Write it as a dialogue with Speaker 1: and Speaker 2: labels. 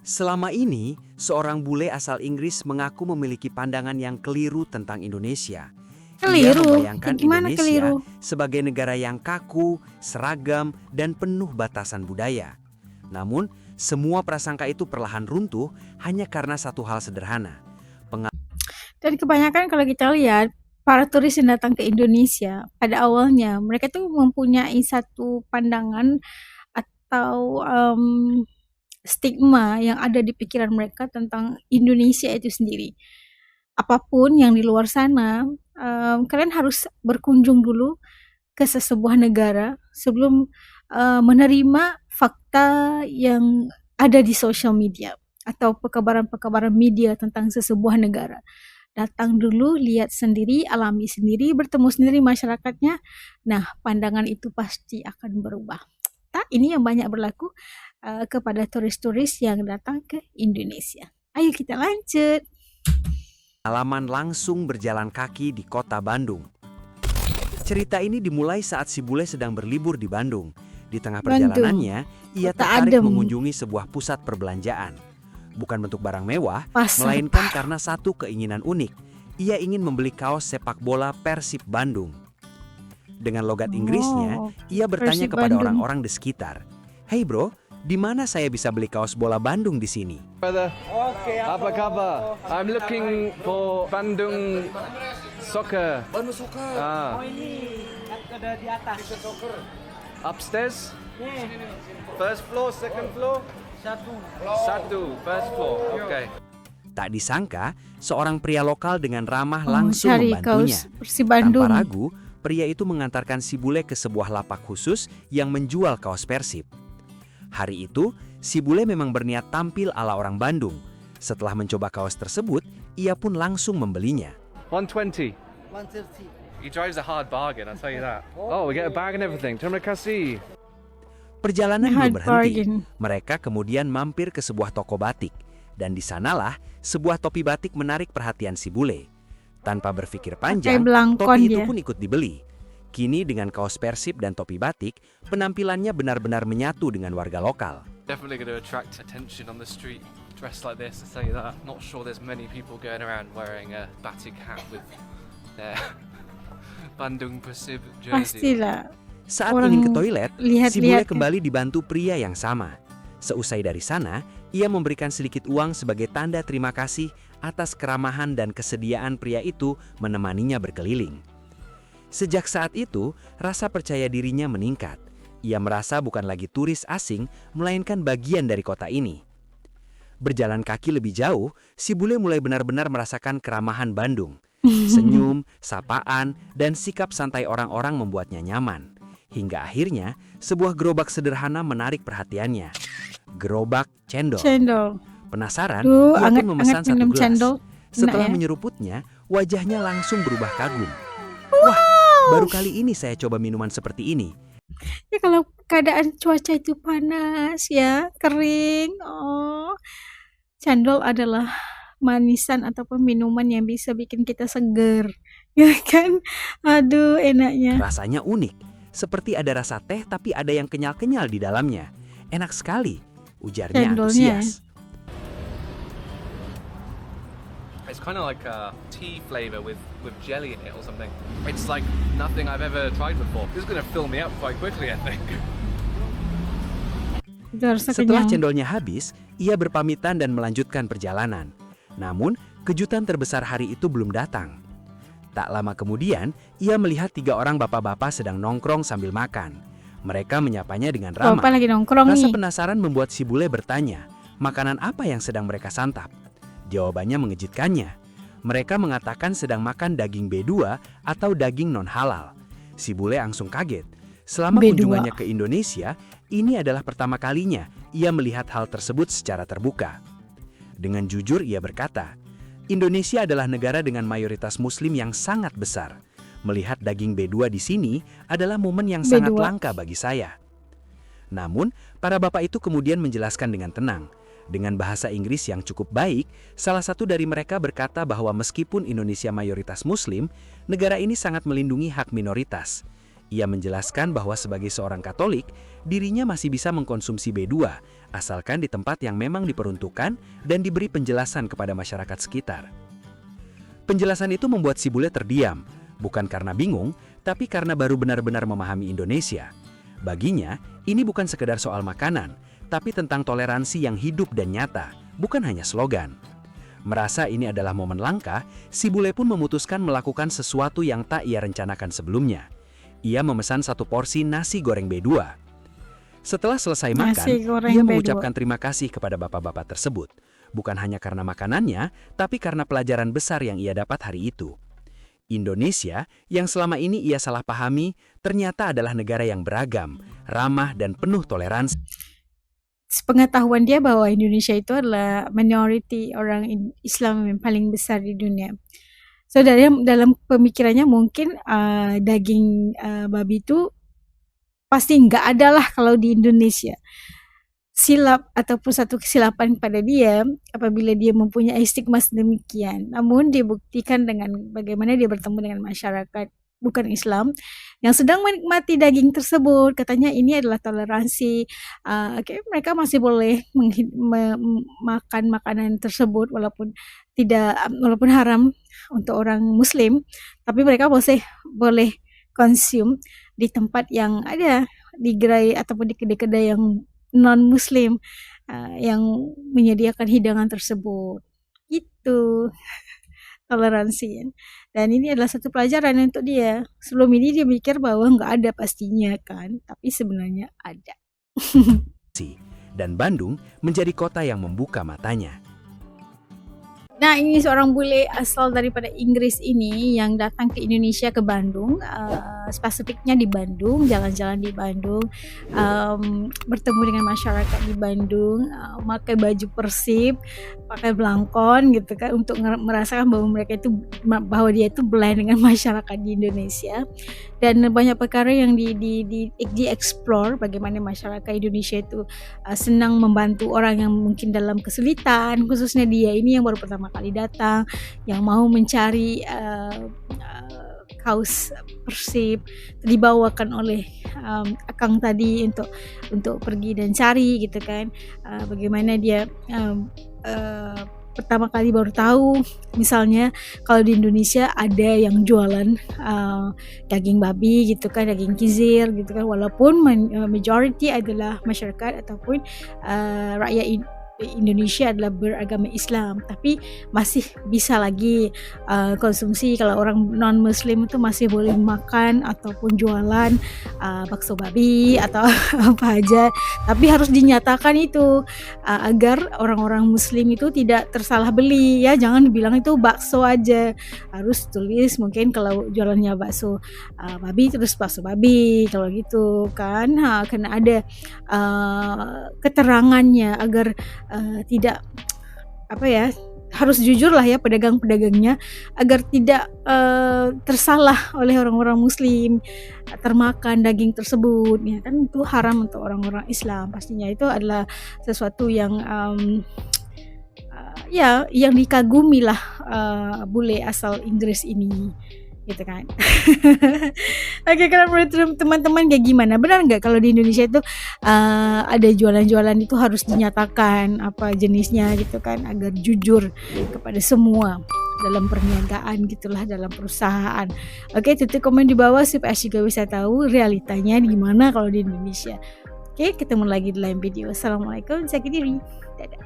Speaker 1: Selama ini, seorang bule asal Inggris mengaku memiliki pandangan yang keliru tentang Indonesia. Ia
Speaker 2: Keliru?
Speaker 1: membayangkan
Speaker 2: Kayak gimana
Speaker 1: Indonesia
Speaker 2: keliru?
Speaker 1: sebagai negara yang kaku, seragam, dan penuh batasan budaya. Namun, semua prasangka itu perlahan runtuh hanya karena satu hal sederhana.
Speaker 2: Dan kebanyakan kalau kita lihat, para turis yang datang ke Indonesia, pada awalnya mereka tuh mempunyai satu pandangan atau stigma yang ada di pikiran mereka tentang Indonesia itu sendiri. Apapun yang di luar sana, kalian harus berkunjung dulu ke sesebuah negara sebelum menerima fakta yang ada di sosial media atau pekabaran-pekabaran media tentang sesebuah negara. Datang dulu, lihat sendiri, alami sendiri, bertemu sendiri masyarakatnya. Nah, pandangan itu pasti akan berubah. Nah, ini yang banyak berlaku kepada turis-turis yang datang ke Indonesia. Ayo kita lanjut.
Speaker 1: Pengalaman langsung berjalan kaki di kota Bandung. Cerita ini dimulai saat si bule sedang berlibur di Bandung. Di tengah perjalanannya, ia
Speaker 2: Kota
Speaker 1: tertarik
Speaker 2: adem.
Speaker 1: mengunjungi sebuah pusat perbelanjaan. Bukan bentuk barang mewah,
Speaker 2: Pasar
Speaker 1: melainkan karena satu keinginan unik. Ia ingin membeli kaos sepak bola Persib Bandung. Dengan logat Inggrisnya, ia bertanya
Speaker 2: Persib
Speaker 1: kepada
Speaker 2: Bandung.
Speaker 1: orang-orang di sekitar, "Hey bro, di mana saya bisa beli kaos bola Bandung di sini?"
Speaker 3: Brother, apa kabar? I'm looking for Bandung soccer.
Speaker 4: Bandung Soccer.
Speaker 3: Ah,
Speaker 4: Ini ada di atas.
Speaker 3: upstairs,
Speaker 4: Nih,
Speaker 3: first floor, second floor, satu, first floor. Okay.
Speaker 1: Tak disangka, seorang pria lokal dengan ramah langsung
Speaker 2: cari
Speaker 1: membantunya.
Speaker 2: kaos Persib Bandung.
Speaker 1: Tanpa ragu, pria itu mengantarkan si bule ke sebuah lapak khusus yang menjual kaos Persib. Hari itu, si bule memang berniat tampil ala orang Bandung. Setelah mencoba kaos tersebut, ia pun langsung membelinya.
Speaker 3: 120.
Speaker 4: 130.
Speaker 3: He drives a hard bargain, I'll tell you that. Oh, we get a bag and everything. Terima kasih.
Speaker 1: Perjalanan
Speaker 2: Hard
Speaker 1: belum berhenti.
Speaker 2: bargain.
Speaker 1: Mereka kemudian mampir ke sebuah toko batik. Dan di sanalah sebuah topi batik menarik perhatian si bule. Tanpa berpikir panjang,
Speaker 2: belangkon
Speaker 1: topi itu
Speaker 2: dia.
Speaker 1: pun ikut dibeli. Kini dengan kaos Persib dan topi batik, penampilannya benar-benar menyatu dengan warga lokal.
Speaker 3: Definitely going to attract attention on the street. Dressed like this, I'll tell you that. Not sure there's many people going around wearing a batik hat with their Bandung Persib jersey.
Speaker 2: Pastilah.
Speaker 1: Saat
Speaker 2: Orang
Speaker 1: ingin ke toilet, si bule
Speaker 2: lihat-lihat
Speaker 1: kembali dibantu pria yang sama. Seusai dari sana, ia memberikan sedikit uang sebagai tanda terima kasih atas keramahan dan kesediaan pria itu menemaninya berkeliling. Sejak saat itu, rasa percaya dirinya meningkat. Ia merasa bukan lagi turis asing, melainkan bagian dari kota ini. Berjalan kaki lebih jauh, si bule mulai benar-benar merasakan keramahan Bandung. Senyum, sapaan, dan sikap santai orang-orang membuatnya nyaman. Hingga akhirnya, sebuah gerobak sederhana menarik perhatiannya. Gerobak cendol.
Speaker 2: Cendol.
Speaker 1: Penasaran,
Speaker 2: Duh,
Speaker 1: ia pun memesan
Speaker 2: anget
Speaker 1: satu
Speaker 2: minum
Speaker 1: gelas.
Speaker 2: cendol.
Speaker 1: Setelah
Speaker 2: Enak ya?
Speaker 1: menyeruputnya, wajahnya langsung berubah kagum. Wah, baru kali ini saya coba minuman seperti ini.
Speaker 2: Ya kalau keadaan cuaca itu panas ya, kering. Oh, cendol adalah manisan ataupun minuman yang bisa bikin kita seger. Ya kan? Aduh, enaknya.
Speaker 1: Rasanya unik, seperti ada rasa teh tapi ada yang kenyal-kenyal di dalamnya. Enak sekali, ujarnya
Speaker 2: Cendolnya.
Speaker 1: antusias.
Speaker 3: It's kind of like a tea flavor with jelly in it or something. It's like nothing I've ever tried before. This is going to fill me up quite quickly, I think.
Speaker 2: Udah rasa
Speaker 1: Setelah
Speaker 2: kenyang.
Speaker 1: cendolnya habis, ia berpamitan dan melanjutkan perjalanan. Namun, kejutan terbesar hari itu belum datang. Tak lama kemudian, ia melihat 3 orang bapak-bapak sedang nongkrong sambil makan. Mereka menyapanya dengan ramah.
Speaker 2: Bapak lagi nongkrong
Speaker 1: Rasa
Speaker 2: nih.
Speaker 1: penasaran membuat si bule bertanya, makanan apa yang sedang mereka santap? Jawabannya mengejutkannya. Mereka mengatakan sedang makan daging B2 atau daging non-halal. Si bule langsung kaget. Selama
Speaker 2: B2.
Speaker 1: kunjungannya ke Indonesia, ini adalah pertama kalinya ia melihat hal tersebut secara terbuka. Dengan jujur ia berkata, Indonesia adalah negara dengan mayoritas muslim yang sangat besar. Melihat daging B2 di sini adalah momen yang sangat
Speaker 2: B2.
Speaker 1: langka bagi saya. Namun, para bapak itu kemudian menjelaskan dengan tenang. Dengan bahasa Inggris yang cukup baik, salah satu dari mereka berkata bahwa meskipun Indonesia mayoritas muslim, negara ini sangat melindungi hak minoritas. Ia menjelaskan bahwa sebagai seorang Katolik, dirinya masih bisa mengkonsumsi B2, asalkan di tempat yang memang diperuntukkan dan diberi penjelasan kepada masyarakat sekitar. Penjelasan itu membuat si bule terdiam, bukan karena bingung, tapi karena baru benar-benar memahami Indonesia. Baginya, ini bukan sekedar soal makanan, tapi tentang toleransi yang hidup dan nyata, bukan hanya slogan. Merasa ini adalah momen langka, si bule pun memutuskan melakukan sesuatu yang tak ia rencanakan sebelumnya. Ia memesan 1 porsi nasi goreng B2. Setelah selesai makan,
Speaker 2: Nasi goreng
Speaker 1: ia
Speaker 2: B2.
Speaker 1: mengucapkan terima kasih kepada bapak-bapak tersebut. Bukan hanya karena makanannya, tapi karena pelajaran besar yang ia dapat hari itu. Indonesia, yang selama ini ia salah pahami, ternyata adalah negara yang beragam, ramah dan penuh toleransi.
Speaker 2: Sepengetahuan dia bahwa Indonesia itu adalah minority orang Islam yang paling besar di dunia. So dalam pemikirannya mungkin daging babi itu pasti nggak ada lah kalau di Indonesia. Silap ataupun satu kesilapan pada dia apabila dia mempunyai stigma demikian. Namun dibuktikan dengan bagaimana dia bertemu dengan masyarakat bukan Islam yang sedang menikmati daging tersebut. Katanya ini adalah toleransi. Mereka masih boleh makan makanan tersebut walaupun haram untuk orang Muslim, tapi mereka boleh konsum di tempat yang ada di gerai ataupun di kedai-kedai yang non-Muslim yang menyediakan hidangan tersebut. Itu toleransi. Dan ini adalah satu pelajaran untuk dia. Sebelum ini dia mikir bahwa nggak ada pastinya kan, tapi sebenarnya ada.
Speaker 1: Dan Bandung menjadi kota yang membuka matanya.
Speaker 2: Nah, ini seorang bule asal daripada Inggris ini yang datang ke Indonesia, ke Bandung, spesifiknya di Bandung, jalan-jalan di Bandung, bertemu dengan masyarakat di Bandung, pakai baju Persib, pakai belangkon gitu kan, untuk merasakan bahwa dia itu blend dengan masyarakat di Indonesia. Dan banyak perkara yang di explore, bagaimana masyarakat Indonesia itu senang membantu orang yang mungkin dalam kesulitan, khususnya dia ini yang baru pertama kali datang, yang mau mencari kaos Persib, dibawakan oleh akang tadi untuk pergi dan cari gitu kan. Bagaimana dia pertama kali baru tahu, misalnya kalau di Indonesia ada yang jualan daging babi gitu kan, daging kizir gitu kan, walaupun majority adalah masyarakat ataupun rakyat Indonesia adalah beragama Islam, tapi masih bisa lagi konsumsi. Kalau orang non-Muslim itu masih boleh makan ataupun jualan bakso babi atau apa aja, tapi harus dinyatakan itu agar orang-orang Muslim itu tidak tersalah beli ya. Jangan bilang itu bakso aja, harus tulis mungkin kalau jualannya bakso babi terus bakso babi kalau gitu kan. Karena ada keterangannya agar tidak harus jujur lah ya pedagang-pedagangnya, agar tidak tersalah oleh orang-orang Muslim termakan daging tersebut ya kan. Itu haram untuk orang-orang Islam, pastinya itu adalah sesuatu yang yang dikagumi lah bule asal Inggris ini gitu kan. Oke, kalau menurut teman-teman kayak gimana? Benar nggak kalau di Indonesia itu ada jualan-jualan itu harus dinyatakan apa jenisnya gitu kan, agar jujur kepada semua dalam perniagaan gitulah, dalam perusahaan. Oke, tutup komen di bawah supaya juga bisa tahu realitanya gimana kalau di Indonesia. Oke, ketemu lagi di lain video. Assalamualaikum, jaga diri. Dadah.